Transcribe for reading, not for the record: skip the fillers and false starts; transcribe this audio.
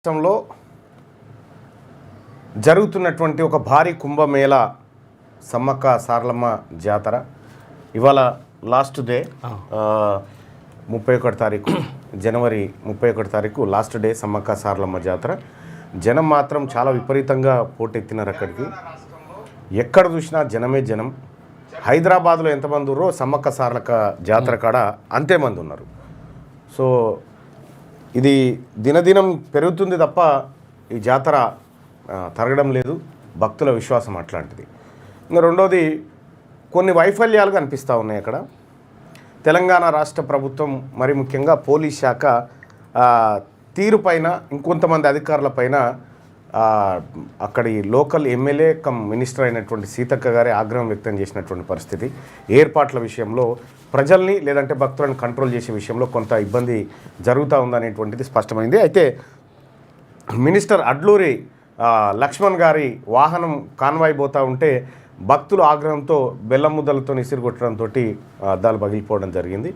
రాష్ట్రంలో జరుగుతున్నటువంటి ఒక భారీ కుంభమేళ సమ్మక్క సారలమ్మ జాతర ఇవాళ లాస్ట్ డే 31 తారీఖు జనవరి 31 తారీఖు లాస్ట్ డే సమ్మక్క సారలమ్మ జాతర. జనం మాత్రం చాలా విపరీతంగా పోటెత్తినారు. అక్కడికి ఎక్కడ చూసినా జనమే జనం. హైదరాబాద్లో ఎంతమంది ఉన్నారో సమ్మక్క సారలక్క జాతర కాడ అంతేమంది ఉన్నారు. సో ఇది దినదినం పెరుగుతుంది తప్ప ఈ జాతర తరగడం లేదు. భక్తుల విశ్వాసం అట్లాంటిది. ఇంకా రెండోది కొన్ని వైఫల్యాలు కనిపిస్తూ ఉన్నాయి అక్కడ. తెలంగాణ రాష్ట్ర ప్రభుత్వం మరి ముఖ్యంగా పోలీస్ శాఖ తీరుపైన ఇంకొంతమంది అధికారులపైన అక్కడి లోకల్ ఎమ్మెల్యే కమ్ మినిస్టర్ అయినటువంటి సీతక్క గారే ఆగ్రహం వ్యక్తం చేసినటువంటి పరిస్థితి. ఏర్పాట్ల విషయంలో ప్రజల్ని లేదంటే భక్తులను కంట్రోల్ చేసే విషయంలో కొంత ఇబ్బంది జరుగుతూ ఉందనేటువంటిది స్పష్టమైంది. అయితే మినిస్టర్ అడ్లూరి లక్ష్మణ్ గారి వాహనం కాన్వాయ్ పోతూ ఉంటే భక్తులు ఆగ్రహంతో బెల్లం ముద్దలతో ఇసిరు కొట్టడంతో అద్దాలు పగిలిపోవడం జరిగింది.